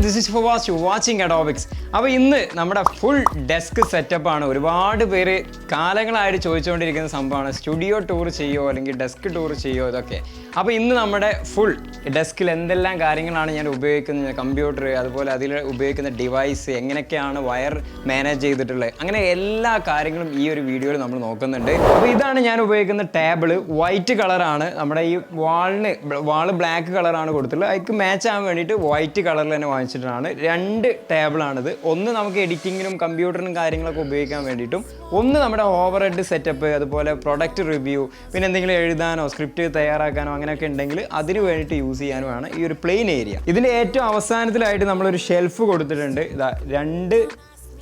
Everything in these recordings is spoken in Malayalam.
this is for watching ADOPIX. അപ്പോൾ ഇന്ന് നമ്മുടെ ഫുൾ ഡെസ്ക് സെറ്റപ്പാണ്. ഒരുപാട് പേര് കാലങ്ങളായിട്ട് ചോദിച്ചുകൊണ്ടിരിക്കുന്ന സംഭവമാണ്, സ്റ്റുഡിയോ ടൂർ ചെയ്യുമോ അല്ലെങ്കിൽ ഡെസ്ക് ടൂർ ചെയ്യുമോ ഇതൊക്കെ. അപ്പോൾ ഇന്ന് നമ്മുടെ ഫുൾ ഡെസ്കിൽ എന്തെല്ലാം കാര്യങ്ങളാണ് ഞാൻ ഉപയോഗിക്കുന്നത്, കമ്പ്യൂട്ടർ, അതുപോലെ അതിൽ ഉപയോഗിക്കുന്ന ഡിവൈസ്, എങ്ങനെയൊക്കെയാണ് വയർ മാനേജ് ചെയ്തിട്ടുള്ളത്, അങ്ങനെ എല്ലാ കാര്യങ്ങളും ഈ ഒരു വീഡിയോയിൽ നമ്മൾ നോക്കുന്നുണ്ട്. അപ്പോൾ ഇതാണ് ഞാൻ ഉപയോഗിക്കുന്ന ടേബിള്. വൈറ്റ് കളറാണ്. നമ്മുടെ ഈ വാള് ബ്ലാക്ക് കളറാണ് കൊടുത്തിട്ടുള്ളത്. അതിക്ക് മാച്ച് ആകാൻ വേണ്ടിയിട്ട് വൈറ്റ് കളറിൽ തന്നെ വാങ്ങിച്ചിട്ടാണ്. 2 ടേബിളാണിത്. ഒന്ന് നമുക്ക് എഡിറ്റിങ്ങിനും കമ്പ്യൂട്ടറിനും കാര്യങ്ങളൊക്കെ ഉപയോഗിക്കാൻ വേണ്ടിയിട്ടും, ഒന്ന് നമ്മുടെ ഓവർ ഹെഡ് സെറ്റപ്പ്, അതുപോലെ പ്രൊഡക്റ്റ് റിവ്യൂ, പിന്നെ എന്തെങ്കിലും എഴുതാനോ സ്ക്രിപ്റ്റ് തയ്യാറാക്കാനോ അങ്ങനെയൊക്കെ ഉണ്ടെങ്കിൽ അതിന് വേണ്ടിയിട്ട് യൂസ് ചെയ്യാനുമാണ് ഈ ഒരു പ്ലെയിൻ ഏരിയ. ഇതിൻ്റെ ഏറ്റവും അവസാനത്തിലായിട്ട് നമ്മളൊരു ഷെൽഫ് കൊടുത്തിട്ടുണ്ട്. ഇതാ 2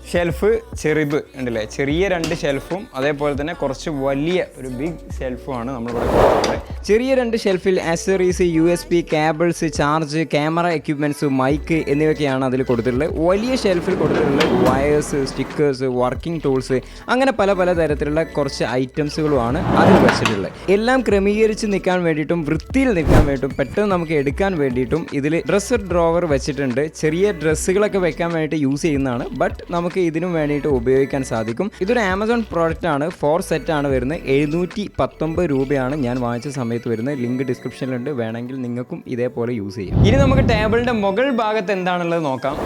ഷെൽഫ് ചെറുത് ഉണ്ടല്ലേ, ചെറിയ 2 ഷെൽഫും അതേപോലെ തന്നെ കുറച്ച് വലിയ ഒരു ബിഗ് ഷെൽഫുമാണ് നമ്മളിവിടെ കൊടുത്തിട്ടുള്ളത്. ചെറിയ 2 ഷെൽഫിൽ accessories, USB, cables, charge, camera equipments, mic എന്നിവയൊക്കെയാണ് അതിൽ കൊടുത്തിട്ടുള്ളത്. വലിയ ഷെൽഫിൽ കൊടുത്തിട്ടുള്ളത് വയേഴ്സ്, സ്റ്റിക്കേഴ്സ്, വർക്കിംഗ് ടൂൾസ്, അങ്ങനെ പല തരത്തിലുള്ള കുറച്ച് ഐറ്റംസുകളുമാണ് അതിൽ വെച്ചിട്ടുള്ളത്. എല്ലാം ക്രമീകരിച്ച് നിൽക്കാൻ വേണ്ടിയിട്ടും വൃത്തിയിൽ നിൽക്കാൻ വേണ്ടിയിട്ടും പെട്ടെന്ന് നമുക്ക് എടുക്കാൻ വേണ്ടിയിട്ടും ഇതിൽ ഡ്രസ്സർ ഡ്രോവർ വെച്ചിട്ടുണ്ട്. ചെറിയ ഡ്രസ്സുകളൊക്കെ വെക്കാൻ വേണ്ടിയിട്ട് യൂസ് ചെയ്യുന്നതാണ്, ബട്ട് നമുക്ക് ഇതിനും വേണ്ടിയിട്ട് ഉപയോഗിക്കാൻ സാധിക്കും. ഇതൊരു ആമസോൺ പ്രോഡക്റ്റ് ആണ്. 4 സെറ്റ് ആണ് വരുന്നത്. 719 രൂപയാണ് ഞാൻ വാങ്ങിച്ച സമയത്ത് വരുന്നത്. ലിങ്ക് ഡിസ്ക്രിപ്ഷനിലുണ്ട്, വേണമെങ്കിൽ നിങ്ങൾക്കും ഇതേപോലെ യൂസ് ചെയ്യാം. ഇനി നമുക്ക് ടേബിളിന്റെ മുകൾ ഭാഗത്ത് എന്താണുള്ളത് നോക്കാം.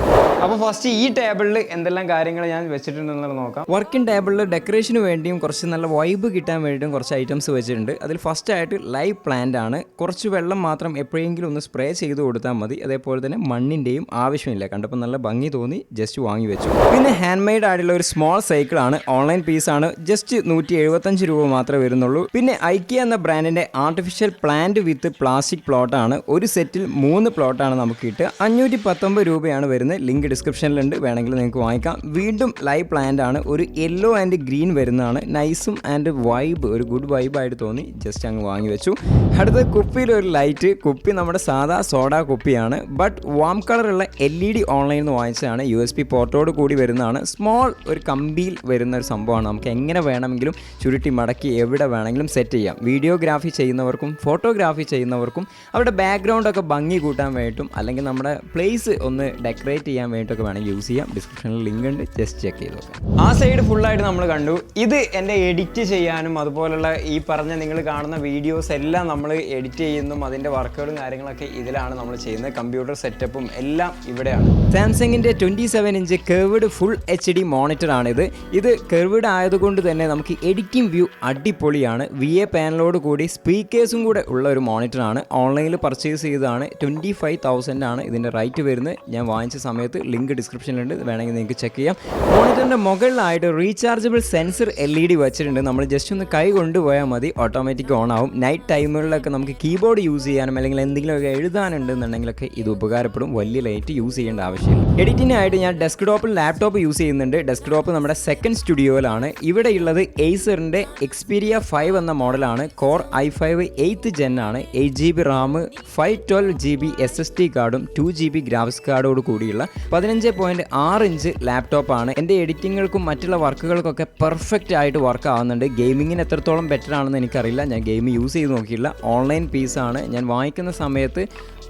അപ്പോൾ ഫസ്റ്റ് ഈ ടേബിളിൽ എന്തെല്ലാം കാര്യങ്ങൾ ഞാൻ വെച്ചിട്ടുണ്ടെന്നുള്ളത് നോക്കാം. വർക്കിംഗ് ടേബിളിൽ ഡെക്കറേഷന് വേണ്ടിയും കുറച്ച് നല്ല വൈബ് കിട്ടാൻ വേണ്ടിയിട്ടും കുറച്ച് ഐറ്റംസ് വെച്ചിട്ടുണ്ട്. അതിൽ ഫസ്റ്റ് ആയിട്ട് ലൈവ് പ്ലാന്റ് ആണ്. കുറച്ച് വെള്ളം മാത്രം എപ്പോഴെങ്കിലും ഒന്ന് സ്പ്രേ ചെയ്ത് കൊടുത്താൽ മതി. അതേപോലെ തന്നെ മണ്ണിൻ്റെയും ആവശ്യമില്ല. കണ്ടപ്പോൾ നല്ല ഭംഗി തോന്നി, ജസ്റ്റ് വാങ്ങി വെച്ചു. പിന്നെ ഹാൻഡ് മെയ്ഡ് ആയിട്ടുള്ള ഒരു സ്മോൾ സൈക്കിളാണ്. ഓൺലൈൻ പീസാണ്. ജസ്റ്റ് 175 രൂപ മാത്രമേ വരുന്നുള്ളൂ. പിന്നെ ഐക്കിയ എന്ന ബ്രാൻഡിൻ്റെ ആർട്ടിഫിഷ്യൽ പ്ലാന്റ് വിത്ത് പ്ലാസ്റ്റിക് പ്ലോട്ടാണ്. ഒരു സെറ്റിൽ 3 പ്ലോട്ടാണ് നമുക്ക് കിട്ടുക. 519 രൂപയാണ് വരുന്നത്. ലിങ്ക് ഡിസ്ക്രിപ്ഷനിലുണ്ട്, വേണമെങ്കിൽ നിങ്ങൾക്ക് വാങ്ങിക്കാം. വീണ്ടും ലൈവ് പ്ലാന്റ് ആണ്. ഒരു യെല്ലോ ആൻഡ് ഗ്രീൻ വരുന്നതാണ്. നൈസും ആൻഡ് വൈബ്, ഒരു ഗുഡ് വൈബായിട്ട് തോന്നി, ജസ്റ്റ് അങ്ങ് വാങ്ങി വെച്ചു. അടുത്ത കുപ്പിയിൽ ഒരു ലൈറ്റ്. കുപ്പി നമ്മുടെ സാധാ സോഡ കുപ്പിയാണ്, ബട്ട് വാം കളറുള്ള LED ഓൺലൈനിൽ നിന്ന് വാങ്ങിച്ചതാണ്. USB പോർട്ടോട് കൂടി വരുന്നതാണ്. സ്മോൾ ഒരു കമ്പിയിൽ വരുന്ന ഒരു സംഭവമാണ്. നമുക്ക് എങ്ങനെ വേണമെങ്കിലും ചുരുട്ടി മടക്കി എവിടെ വേണമെങ്കിലും സെറ്റ് ചെയ്യാം. വീഡിയോഗ്രാഫി ചെയ്യുന്നവർക്കും ഫോട്ടോഗ്രാഫി ചെയ്യുന്നവർക്കും അവരുടെ ബാക്ക്ഗ്രൗണ്ടൊക്കെ ഭംഗി കൂട്ടാൻ വേണ്ടിയിട്ടും അല്ലെങ്കിൽ നമ്മുടെ പ്ലേസ് ഒന്ന് ഡെക്കറേറ്റ് ചെയ്യാൻ വേണ്ടിയിട്ടൊക്കെ വേണമെങ്കിൽ യൂസ് ചെയ്യാം. ഡിസ്ക്രിപ്ഷനിൽ ലിങ്ക് ഉണ്ട്, ജസ്റ്റ് ചെക്ക് ചെയ്ത് നോക്കാം. ആ സൈഡ് ഫുള്ളായിട്ട് നമ്മൾ കണ്ടു. ഇത് എൻ്റെ എഡിറ്റ് ചെയ്യാനും അതുപോലുള്ള ഈ പറഞ്ഞ നിങ്ങൾ കാണുന്ന വീഡിയോസ് എല്ലാം നമ്മൾ എഡിറ്റ് ചെയ്യുന്നതും അതിൻ്റെ വർക്കുകളും കാര്യങ്ങളൊക്കെ ഇതിലാണ് നമ്മൾ ചെയ്യുന്നത്. കമ്പ്യൂട്ടർ സെറ്റപ്പും എല്ലാം ഇവിടെയാണ്. സാംസങ്ങിൻ്റെ 27 inch curved full HD monitor ആണിത്. ഇത് കർവ്ഡ് ആയതുകൊണ്ട് തന്നെ നമുക്ക് എഡിറ്റിംഗ് വ്യൂ അടിപൊളിയാണ്. VA പാനലോട് കൂടി സ്പീക്കേഴ്സും കൂടെ ഉള്ള ഒരു മോണിറ്ററാണ്. ഓൺലൈനിൽ പർച്ചേസ് ചെയ്തതാണ്. 25,000 ആണ് ഇതിൻ്റെ റേറ്റ് വരുന്നത്. ഞാൻ വാങ്ങിച്ച സമയത്ത് ലിങ്ക് ഡിസ്ക്രിപ്ഷനിലുണ്ട്, വേണമെങ്കിൽ നിങ്ങൾക്ക് ചെക്ക് ചെയ്യാം. മോണിറ്ററിൻ്റെ മുകളിലായിട്ട് റീചാർജബിൾ സെൻസർ LED വെച്ചിട്ടുണ്ട്. നമ്മൾ ജസ്റ്റ് ഒന്ന് കൈ കൊണ്ടുപോയാൽ മതി, ഓട്ടോമാറ്റിക് ഓൺ ആവും. നൈറ്റ് ടൈമുകളിലൊക്കെ നമുക്ക് കീബോർഡ് യൂസ് ചെയ്യാനും അല്ലെങ്കിൽ എന്തെങ്കിലുമൊക്കെ എഴുതാനുണ്ടെന്നുണ്ടെങ്കിലൊക്കെ ഇത് ഉപകാരപ്പെടും. വലിയ ലൈറ്റ് യൂസ് ചെയ്യേണ്ട ആവശ്യമില്ല. എഡിറ്റിനായിട്ട് ഞാൻ ഡെസ്ക്ടോപ്പിൽ ലാപ്ടോപ്പ് യൂസ് ചെയ്യുന്നുണ്ട്. ഡെസ്ക്ടോപ്പ് നമ്മുടെ സെക്കൻഡ് സ്റ്റുഡിയോയിലാണ്. ഇവിടെയുള്ളത് Acerൻ്റെ Xperia 5 എന്ന മോഡലാണ്. കോർ i5 8th ജെൻ ആണ്. 8GB റാം, 512GB SSD കാർഡും 2GB ഗ്രാഫിക്സ് കാർഡോട് കൂടിയുള്ള 15.6 ഇഞ്ച് ലാപ്ടോപ്പാണ്. എൻ്റെ എഡിറ്റിങ്ങുകൾക്കും മറ്റുള്ള വർക്കുകൾക്കൊക്കെ പെർഫെക്റ്റ് ആയിട്ട് വർക്ക് ആവുന്നുണ്ട്. ഗെയിമിങ്ങിന് എത്രത്തോളം ബെറ്റർ ആണെന്ന് എനിക്കറിയില്ല, ഞാൻ ഗെയിം യൂസ് ചെയ്ത് നോക്കിയില്ല. ഓൺലൈൻ പീസാണ്. ഞാൻ വാങ്ങിക്കുന്ന സമയത്ത്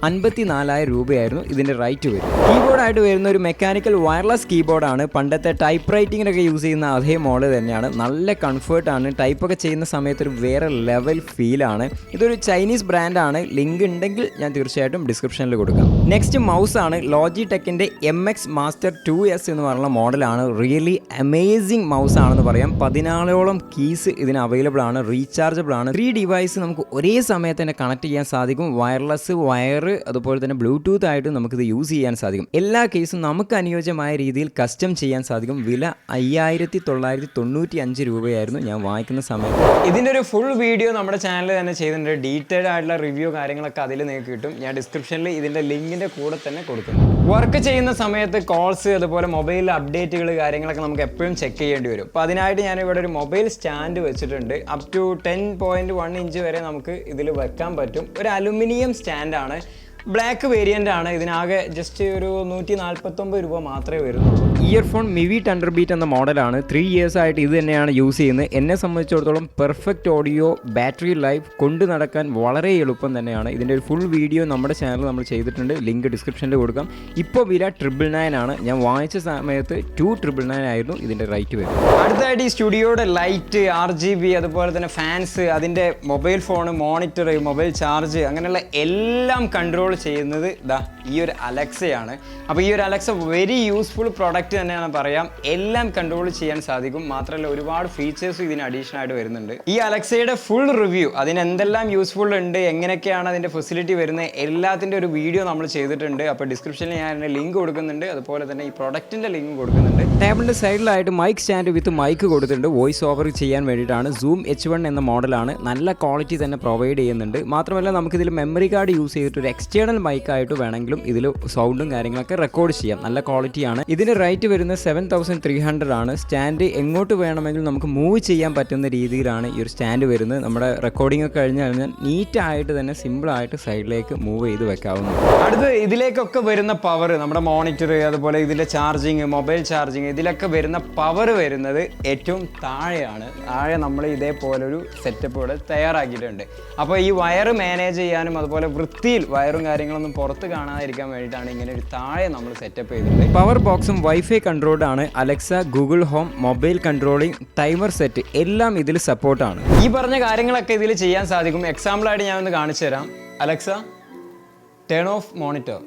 54,000 രൂപയായിരുന്നു ഇതിൻ്റെ റേറ്റ് വരും. കീബോർഡായിട്ട് വരുന്ന ഒരു മെക്കാനിക്കൽ വയർലെസ് കീബോർഡാണ്. പണ്ടത്തെ ടൈപ്പ് റൈറ്റിങ്ങിനൊക്കെ യൂസ് ചെയ്യുന്ന അതേ മോഡൽ തന്നെയാണ്. നല്ല കംഫർട്ടാണ്. ടൈപ്പൊക്കെ ചെയ്യുന്ന സമയത്ത് ഒരു വേറെ ലെവൽ ഫീലാണ്. ഇതൊരു ചൈനീസ് ബ്രാൻഡാണ്. ലിങ്ക് ഉണ്ടെങ്കിൽ ഞാൻ തീർച്ചയായിട്ടും ഡിസ്ക്രിപ്ഷനിൽ കൊടുക്കാം. നെക്സ്റ്റ് മൗസാണ്. ലോജിടെക്കിൻ്റെ MX മാസ്റ്റർ 2S എന്ന് പറയുന്ന മോഡലാണ്. റിയലി അമേസിങ് മൗസ് ആണെന്ന് പറയാം. 14ഓളം കീസ് ഇതിന് അവൈലബിൾ ആണ്. റീചാർജബിൾ ആണ്. 3 ഡിവൈസ് നമുക്ക് ഒരേ സമയത്ത് തന്നെ കണക്ട് ചെയ്യാൻ സാധിക്കും. വയർലെസ്, വയർ, അതുപോലെ തന്നെ ബ്ലൂടൂത്ത് ആയിട്ട് നമുക്കിത് യൂസ് ചെയ്യാൻ സാധിക്കും. എല്ലാ കേസും നമുക്ക് അനുയോജ്യമായ രീതിയിൽ കസ്റ്റം ചെയ്യാൻ സാധിക്കും. വില 5,995 രൂപയായിരുന്നു ഞാൻ വാങ്ങിക്കുന്ന സമയത്ത്. ഇതിൻ്റെ ഒരു ഫുൾ വീഡിയോ നമ്മുടെ ചാനലിൽ തന്നെ ചെയ്തിട്ടുണ്ട്. ഡീറ്റെയിൽഡ് ആയിട്ടുള്ള റിവ്യൂ കാര്യങ്ങളൊക്കെ അതിൽ നിങ്ങൾക്ക് കിട്ടും. ഞാൻ ഡിസ്ക്രിപ്ഷനിൽ ഇതിൻ്റെ ലിങ്കിൻ്റെ കൂടെ തന്നെ കൊടുക്കുന്നു. വർക്ക് ചെയ്യുന്ന സമയത്ത് കോൾസ്, അതുപോലെ മൊബൈൽ അപ്ഡേറ്റുകൾ കാര്യങ്ങളൊക്കെ നമുക്ക് എപ്പോഴും ചെക്ക് ചെയ്യേണ്ടി വരും. അപ്പോൾ അതിനായിട്ട് ഞാൻ ഇവിടെ ഒരു മൊബൈൽ സ്റ്റാൻഡ് വെച്ചിട്ടുണ്ട്. അപ് ടു 10.1 ഇഞ്ച് വരെ നമുക്ക് ഇതിൽ വെക്കാൻ പറ്റും. ഒരു അലുമിനിയം സ്റ്റാൻഡാണ്. ബ്ലാക്ക് വേരിയൻ്റ് ആണ്. ഇതിനാകെ ജസ്റ്റ് ഒരു 149 രൂപ മാത്രമേ വരുന്നുള്ളൂ. ഇയർഫോൺ മിവി ThunderBeats എന്ന മോഡലാണ്. 3 ഇയേഴ്സ് ആയിട്ട് ഇത് തന്നെയാണ് യൂസ് ചെയ്യുന്നത്. എന്നെ സംബന്ധിച്ചിടത്തോളം പെർഫെക്റ്റ് ഓഡിയോ, ബാറ്ററി ലൈഫ്, കൊണ്ടു നടക്കാൻ വളരെ എളുപ്പം തന്നെയാണ്. ഇതിൻ്റെ ഒരു ഫുൾ വീഡിയോ നമ്മുടെ ചാനൽ നമ്മൾ ചെയ്തിട്ടുണ്ട്, ലിങ്ക് ഡിസ്ക്രിപ്ഷനിൽ കൊടുക്കാം. ഇപ്പോൾ വില 999 ആണ്. ഞാൻ വാങ്ങിച്ച സമയത്ത് 299 ആയിരുന്നു ഇതിൻ്റെ റേറ്റ് വരുന്നത്. അടുത്തതായിട്ട് ഈ സ്റ്റുഡിയോയുടെ ലൈറ്റ്, RGB, അതുപോലെ തന്നെ ഫാൻസ്, അതിൻ്റെ mobile phone, monitor, mobile charge, അങ്ങനെയുള്ള എല്ലാം കൺട്രോൾ ചെയ്യുന്നത് ഈ ഒരു അലക്സയാണ്. അപ്പോൾ ഈ ഒരു അലക്സ വെരി യൂസ്ഫുൾ പ്രോഡക്റ്റ് തന്നെയാണ് പറയാം. എല്ലാം കൺട്രോൾ ചെയ്യാൻ സാധിക്കും. മാത്രമല്ല ഒരുപാട് ഫീച്ചേഴ്സും ഇതിന് അഡീഷണൽ ആയിട്ട് വരുന്നുണ്ട്. ഈ അലക്സയുടെ ഫുൾ റിവ്യൂ, അതിന് എന്തെല്ലാം യൂസ്ഫുൾ ഉണ്ട്, എങ്ങനെയൊക്കെയാണ് അതിൻ്റെ ഫെസിലിറ്റി വരുന്നത്, എല്ലാത്തിൻ്റെ ഒരു വീഡിയോ നമ്മൾ ചെയ്തിട്ടുണ്ട്. അപ്പോൾ ഡിസ്ക്രിപ്ഷനിൽ ഞാൻ അതിൻ്റെ ലിങ്ക് കൊടുക്കുന്നുണ്ട്, അതുപോലെ തന്നെ ഈ പ്രൊഡക്റ്റിൻ്റെ ലിങ്ക് കൊടുക്കുന്നുണ്ട്. ടേബിളിൻ്റെ സൈഡിലായിട്ട് മൈക്ക് സ്റ്റാൻഡ് വിത്ത് മൈക്ക് കൊടുത്തിട്ടുണ്ട്. വോയിസ് ഓവർ ചെയ്യാൻ വേണ്ടിയിട്ടാണ്. Zoom H1 എന്ന മോഡലാണ്. നല്ല ക്വാളിറ്റി തന്നെ പ്രൊവൈഡ് ചെയ്യുന്നുണ്ട്. മാത്രമല്ല നമുക്കിതിൽ മെമ്മറി കാർഡ് യൂസ് ചെയ്തിട്ട് ഒരു എക്സ്റ്റേണൽ മൈക്കായിട്ട് വേണമെങ്കിലും ഇതിൽ സൗണ്ടും കാര്യങ്ങളൊക്കെ റെക്കോർഡ് ചെയ്യാം. നല്ല ക്വാളിറ്റിയാണ്. ഇതിന് റേറ്റ് വരുന്നത് 7300 ആണ്. സ്റ്റാൻഡ് എങ്ങോട്ട് വേണമെങ്കിലും നമുക്ക് മൂവ് ചെയ്യാൻ പറ്റുന്ന രീതിയിലാണ് ഈ ഒരു സ്റ്റാൻഡ് വരുന്നത്. നമ്മുടെ റെക്കോർഡിംഗ് ഒക്കെ കഴിഞ്ഞ് കഴിഞ്ഞാൽ നീറ്റായിട്ട് തന്നെ സിമ്പിളായിട്ട് സൈഡിലേക്ക് മൂവ് ചെയ്ത് വെക്കാവുന്നതാണ്. അടുത്ത് ഇതിലേക്കൊക്കെ വരുന്ന പവർ, നമ്മുടെ മോണിറ്റർ, അതുപോലെ ഇതിൻ്റെ ചാർജിങ്, മൊബൈൽ ചാർജിങ്, ഇതിലൊക്കെ വരുന്ന പവർ വരുന്നത് ഏറ്റവും താഴെയാണ്. താഴെ നമ്മൾ ഇതേപോലെ ഒരു സെറ്റപ്പ് ഇവിടെ തയ്യാറാക്കിയിട്ടുണ്ട്. അപ്പോൾ ഈ വയർ മാനേജ് ചെയ്യാനും അതുപോലെ വൃത്തിയിൽ വയറും കാര്യങ്ങളൊന്നും പുറത്ത് കാണാതിരിക്കാൻ വേണ്ടിയിട്ടാണ് ഇങ്ങനെ ഒരു താഴെ നമ്മൾ സെറ്റപ്പ് ചെയ്തിട്ടുണ്ട്. പവർ ബോക്സും വൈഫൈ കൺട്രോൾഡ് ആണ്. Alexa, Google home, mobile controlling, timer set എല്ലാം ഇതിൽ സപ്പോർട്ടാണ്. ഈ പറഞ്ഞ കാര്യങ്ങളൊക്കെ ഇതിൽ ചെയ്യാൻ സാധിക്കും. എക്സാമ്പിളായിട്ട് ഞാനൊന്ന് കാണിച്ചു തരാം. അലക്സ ടേൺ ഓഫ് മോണിറ്റർ,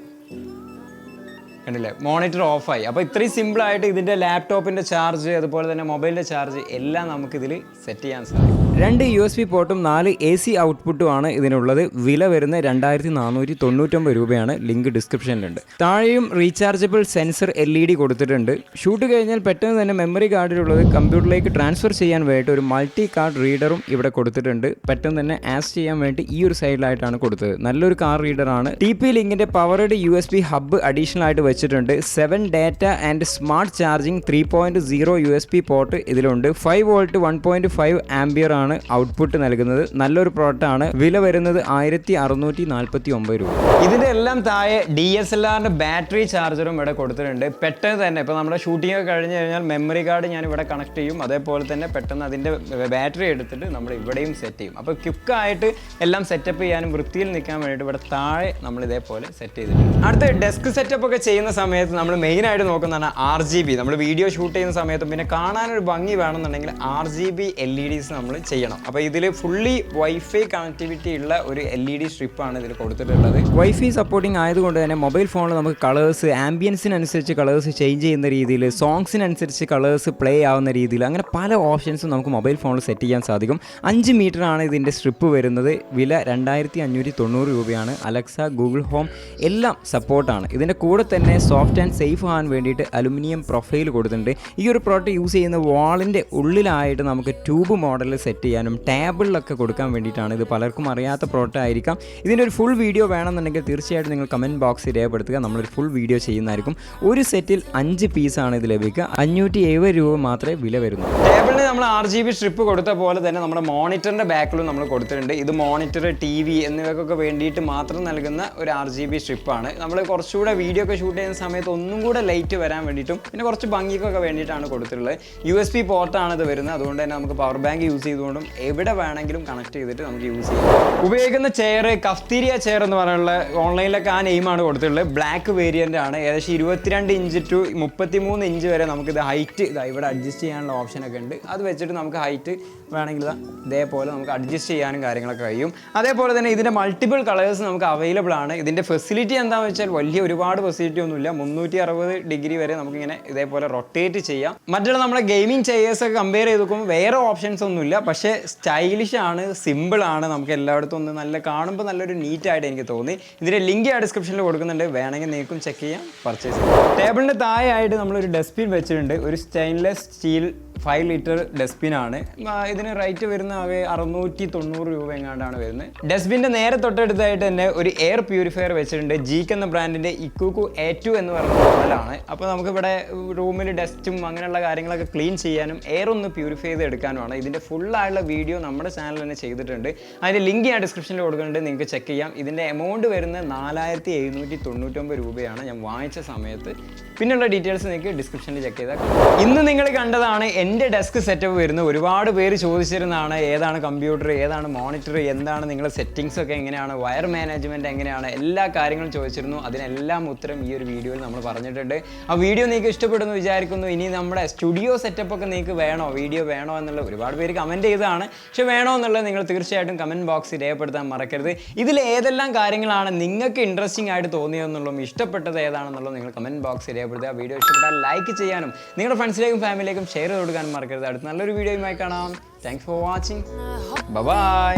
കണ്ടില്ലേ, മോണിറ്റർ ഓഫായി. അപ്പോൾ ഇത്രയും സിമ്പിളായിട്ട് ഇതിൻ്റെ ലാപ്ടോപ്പിൻ്റെ ചാർജ്, അതുപോലെ തന്നെ മൊബൈലിൻ്റെ ചാർജ് എല്ലാം നമുക്കിതിൽ സെറ്റ് ചെയ്യാൻ സാധിക്കും. 2 USB പോർട്ടും 4 AC ഔട്ട്പുട്ടും ആണ് ഇതിനുള്ളത്. വില വരുന്നത് 2499 രൂപയാണ്. ലിങ്ക് ഡിസ്ക്രിപ്ഷനിലുണ്ട്. താഴെയും റീചാർജബിൾ സെൻസർ LED കൊടുത്തിട്ടുണ്ട്. ഷൂട്ട് കഴിഞ്ഞാൽ പെട്ടെന്ന് തന്നെ മെമ്മറി കാർഡിലുള്ളത് കമ്പ്യൂട്ടറിലേക്ക് ട്രാൻസ്ഫർ ചെയ്യാൻ വേണ്ടി ഒരു മൾട്ടി കാർഡ് റീഡറും ഇവിടെ കൊടുത്തിട്ടുണ്ട്. പെട്ടെന്ന് തന്നെ ആസ് ചെയ്യാൻ വേണ്ടി ഈ ഒരു സൈഡിലായിട്ടാണ് കൊടുത്തത്. നല്ലൊരു കാർ റീഡറാണ്. TP ലിങ്കിൻ്റെ പവർഡ് USB ഹബ്ബ് അഡീഷണൽ ആയിട്ട് വെച്ചിട്ടുണ്ട്. 7 data and smart charging 3.0 USB port ഇതിലുണ്ട്. 5 വോൾട്ട് 1.5 ആംപിയർ ആണ് ഔട്ട്പുട്ട് നൽകുന്നത്. നല്ലൊരു പ്രോഡക്റ്റാണ്. വില വരുന്നത് 1649 രൂപ. ഇതിൻ്റെ എല്ലാം താഴെ DSLRൻ്റെ ബാറ്ററി ചാർജറും ഇവിടെ കൊടുത്തിട്ടുണ്ട്. പെട്ടെന്ന് തന്നെ ഇപ്പോൾ നമ്മുടെ ഷൂട്ടിംഗ് ഒക്കെ കഴിഞ്ഞ് കഴിഞ്ഞാൽ മെമ്മറി കാർഡ് ഞാൻ ഇവിടെ കണക്ട് ചെയ്യും. അതേപോലെ തന്നെ പെട്ടെന്ന് അതിൻ്റെ ബാറ്ററി എടുത്തിട്ട് നമ്മൾ ഇവിടെയും സെറ്റ് ചെയ്യും. അപ്പോൾ ക്വിക്കായിട്ട് എല്ലാം സെറ്റപ്പ് ചെയ്യാനും വൃത്തിയിൽ നിൽക്കാൻ വേണ്ടിയിട്ട് ഇവിടെ താഴെ നമ്മൾ ഇതേപോലെ സെറ്റ് ചെയ്തിട്ടുണ്ട്. അടുത്ത ഡെസ്ക് സെറ്റപ്പ് ഒക്കെ ചെയ്യുന്ന സമയത്ത് നമ്മൾ മെയിനായിട്ട് നോക്കുന്നതാണ് RGB. നമ്മൾ വീഡിയോ ഷൂട്ട് ചെയ്യുന്ന സമയത്തും പിന്നെ കാണാനൊരു ഭംഗി വേണമെന്നുണ്ടെങ്കിൽ RGB LEDs നമ്മൾ ചെയ്യണം. അപ്പോൾ ഇതിൽ ഫുള്ളി വൈഫൈ കണക്ടിവിറ്റി ഉള്ള ഒരു LED സ്ട്രിപ്പാണ് ഇതിൽ കൊടുത്തിട്ടുള്ളത്. വൈഫൈ സപ്പോർട്ടിങ് ആയതുകൊണ്ട് തന്നെ മൊബൈൽ ഫോണിൽ നമുക്ക് കളേഴ്സ്, ആംബിയൻസിനനുസരിച്ച് കളേഴ്സ് ചേഞ്ച് ചെയ്യുന്ന രീതിയിൽ, സോങ്സിനനുസരിച്ച് കളേഴ്സ് പ്ലേ ആവുന്ന രീതിയിൽ, അങ്ങനെ പല ഓപ്ഷൻസും നമുക്ക് മൊബൈൽ ഫോണിൽ സെറ്റ് ചെയ്യാൻ സാധിക്കും. 5 മീറ്ററാണ് ഇതിൻ്റെ സ്ട്രിപ്പ് വരുന്നത്. വില 2590 രൂപയാണ്. അലക്സ, ഗൂഗിൾ ഹോം എല്ലാം സപ്പോർട്ടാണ്. ഇതിൻ്റെ കൂടെ തന്നെ സോഫ്റ്റ് ആൻഡ് സേഫ് ആകാൻ വേണ്ടിയിട്ട് അലുമിനിയം പ്രൊഫൈൽ കൊടുത്തിട്ടുണ്ട്. ഈ ഒരു പ്രോഡക്റ്റ് യൂസ് ചെയ്യുന്ന വാളിൻ്റെ ഉള്ളിലായിട്ട് നമുക്ക് ട്യൂബ് മോഡലിൽ സെറ്റ് ചെയ്യാനും ടേബിളിലൊക്കെ കൊടുക്കാൻ വേണ്ടിയിട്ടാണ്. ഇത് പലർക്കും അറിയാത്ത പ്രോഡക്റ്റ് ആയിരിക്കാം. ഇതിൻ്റെ ഒരു ഫുൾ വീഡിയോ വേണമെന്നുണ്ടെങ്കിൽ തീർച്ചയായിട്ടും നിങ്ങൾ കമൻറ്റ് ബോക്സിൽ രേഖപ്പെടുത്തുക. നമ്മളൊരു ഫുൾ വീഡിയോ ചെയ്യുന്നതായിരിക്കും. ഒരു സെറ്റിൽ 5 പീസാണ് ഇത് ലഭിക്കുക. 570 രൂപ മാത്രമേ വില വരുന്നു. ടേബിളിന് നമ്മൾ RGB സ്ട്രിപ്പ് കൊടുത്ത പോലെ തന്നെ നമ്മുടെ മോണിറ്ററിൻ്റെ ബാക്കിലും നമ്മൾ കൊടുത്തിട്ടുണ്ട്. ഇത് മോണിറ്റർ, TV എന്നിവയ്ക്കൊക്കെ വേണ്ടിയിട്ട് മാത്രം നൽകുന്ന ഒരു RGB സ്ട്രിപ്പാണ്. നമ്മൾ കുറച്ചുകൂടെ വീഡിയോ ഒക്കെ ഷൂട്ട് ചെയ്യുന്ന സമയത്ത് ഒന്നും കൂടെ ലൈറ്റ് വരാൻ വേണ്ടിയിട്ടും പിന്നെ കുറച്ച് ഭംഗിക്കൊക്കെ വേണ്ടിയിട്ടാണ് കൊടുത്തിട്ടുള്ളത്. USB പോർട്ടാണ് ഇത് വരുന്നത്. അതുകൊണ്ട് തന്നെ നമുക്ക് പവർ ബാങ്ക് യൂസ് ചെയ്തുകൊണ്ടും എവിടെ വേണമെങ്കിലും കണക്ട് ചെയ്തിട്ട് നമുക്ക് യൂസ് ചെയ്യാം. ഉപയോഗിക്കുന്ന ചെയർ കഫ്തീരിയ ചെയർ എന്ന് പറയുന്ന ഓൺലൈനിലൊക്കെ ആ നെയിമാണ് കൊടുത്തിട്ടുള്ളത്. ബ്ലാക്ക് വേരിയൻ്റ് ആണ്. ഏകദേശം 22 ഇഞ്ച് ടു 33 ഇഞ്ച് വരെ നമുക്കിത് ഹൈറ്റ് ഇവിടെ അഡ്ജസ്റ്റ് ചെയ്യാനുള്ള ഓപ്ഷനൊക്കെ ഉണ്ട്. അത് വെച്ചിട്ട് നമുക്ക് ഹൈറ്റ് വേണമെങ്കിൽ ഇതേപോലെ നമുക്ക് അഡ്ജസ്റ്റ് ചെയ്യാനും കാര്യങ്ങളൊക്കെ കഴിയും. അതേപോലെ തന്നെ ഇതിൻ്റെ മൾട്ടിപ്പിൾ കളേഴ്സ് നമുക്ക് അവൈലബിൾ ആണ്. ഇതിൻ്റെ ഫെസിലിറ്റി എന്താണെന്ന് വെച്ചാൽ വലിയ ഒരുപാട് ഫെസിലിറ്റി ഒന്നുമില്ല. 360 ഡിഗ്രി വരെ നമുക്കിങ്ങനെ ഇതേപോലെ റൊട്ടേറ്റ് ചെയ്യാം. മറ്റുള്ള നമ്മുടെ ഗെയിമിംഗ് ചെയേഴ്സൊക്കെ കമ്പയർ ചെയ്ത് നോക്കുമ്പോൾ വേറെ ഓപ്ഷൻസ് ഒന്നുമില്ല. പക്ഷേ സ്റ്റൈലിഷ് ആണ്, സിമ്പിൾ ആണ്. നമുക്ക് എല്ലായിടത്തും ഒന്ന് നല്ല കാണുമ്പോൾ നല്ലൊരു നീറ്റായിട്ട് എനിക്ക് തോന്നി. ഇതിൻ്റെ ലിങ്ക് ആ ഡിസ്ക്രിപ്ഷനിൽ കൊടുക്കുന്നുണ്ട്. വേണമെങ്കിൽ നിങ്ങൾക്കും ചെക്ക് ചെയ്യാം, പർച്ചേസ് ചെയ്യാം. ടേബിളിൻ്റെ താഴെയായിട്ട് നമ്മളൊരു ഡസ്റ്റ്ബിൻ വെച്ചിട്ടുണ്ട്. ഒരു സ്റ്റെയിൻലെസ് സ്റ്റീൽ 5 ലിറ്റർ ഡസ്റ്റ്ബിനാണ്. ഇതിന് റേറ്റ് വരുന്ന ആകെ 690 രൂപ എങ്ങാണ്ടാണ് വരുന്നത്. ഡസ്റ്റ്ബിൻ്റെ നേരെ തൊട്ടടുത്തായിട്ട് തന്നെ ഒരു എയർ പ്യൂരിഫയർ വെച്ചിട്ടുണ്ട്. ജീക്ക് എന്ന ബ്രാൻഡിൻ്റെ ഇക്കുക്കു A2 എന്ന് പറയുന്ന മോഡലാണ്. അപ്പോൾ നമുക്കിവിടെ റൂമിൽ ഡസ്റ്റും അങ്ങനെയുള്ള കാര്യങ്ങളൊക്കെ ക്ലീൻ ചെയ്യാനും എയർ ഒന്ന് പ്യൂരിഫൈ ചെയ്ത് എടുക്കാനുമാണ്. ഇതിൻ്റെ ഫുള്ളായുള്ള വീഡിയോ നമ്മുടെ ചാനൽ തന്നെ ചെയ്തിട്ടുണ്ട്. അതിൻ്റെ ലിങ്ക് ഞാൻ ഡിസ്ക്രിപ്ഷനിൽ കൊടുക്കുന്നുണ്ട്, നിങ്ങൾക്ക് ചെക്ക് ചെയ്യാം. ഇതിൻ്റെ എമൗണ്ട് വരുന്നത് 4799 രൂപയാണ് ഞാൻ വാങ്ങിച്ച സമയത്ത്. പിന്നെയുള്ള ഡീറ്റെയിൽസ് നിങ്ങൾക്ക് ഡിസ്ക്രിപ്ഷനിൽ ചെക്ക് ചെയ്താൽ. ഇന്ന് നിങ്ങൾ കണ്ടതാണ് എൻ്റെ ഡെസ്ക് സെറ്റപ്പ് വരുന്നത്. ഒരുപാട് പേര് ചോദിച്ചിരുന്നതാണ് ഏതാണ് കമ്പ്യൂട്ടർ, ഏതാണ് മോണിറ്റർ, എന്താണ് നിങ്ങളുടെ സെറ്റിങ്സ് ഒക്കെ എങ്ങനെയാണ്, വയർ മാനേജ്മെൻറ്റ് എങ്ങനെയാണ്, എല്ലാ കാര്യങ്ങളും ചോദിച്ചിരുന്നു. അതിനെല്ലാം ഉത്തരം ഈ ഒരു വീഡിയോയിൽ നമ്മൾ പറഞ്ഞിട്ടുണ്ട്. ആ വീഡിയോ നിങ്ങൾക്ക് ഇഷ്ടപ്പെടുന്നു വിചാരിക്കുന്നു. ഇനി നമ്മുടെ സ്റ്റുഡിയോ സെറ്റപ്പ് ഒക്കെ നിങ്ങൾക്ക് വേണോ, വീഡിയോ വേണോ എന്നുള്ള ഒരുപാട് പേര് കമൻറ്റ് ചെയ്തതാണ്. പക്ഷേ വേണോ എന്നുള്ളത് നിങ്ങൾ തീർച്ചയായിട്ടും കമൻറ്റ് ബോക്സിൽ രേഖപ്പെടുത്താൻ മറക്കരുത്. ഇതിൽ ഏതെല്ലാം കാര്യങ്ങളാണ് നിങ്ങൾക്ക് ഇൻട്രസ്റ്റിംഗ് ആയിട്ട് തോന്നിയതെന്നുള്ളതും ഇഷ്ടപ്പെട്ടത് ഏതാണെന്നുള്ളത് നിങ്ങൾ കമൻറ്റ് ബോക്സിൽ രേഖപ്പെടുത്തുക. വീഡിയോ ഇഷ്ടപ്പെട്ടാൽ ലൈക്ക് ചെയ്യാനും നിങ്ങളുടെ ഫ്രണ്ട്സിലേക്കും ഫാമിലിയിലേക്കും ഷെയർ ചെയ്ത് കൊടുക്കാനും മറക്കരുത്. അടുത്ത നല്ലൊരു വീഡിയോയുമായി കാണാം. Thanks for watching. ബൈ.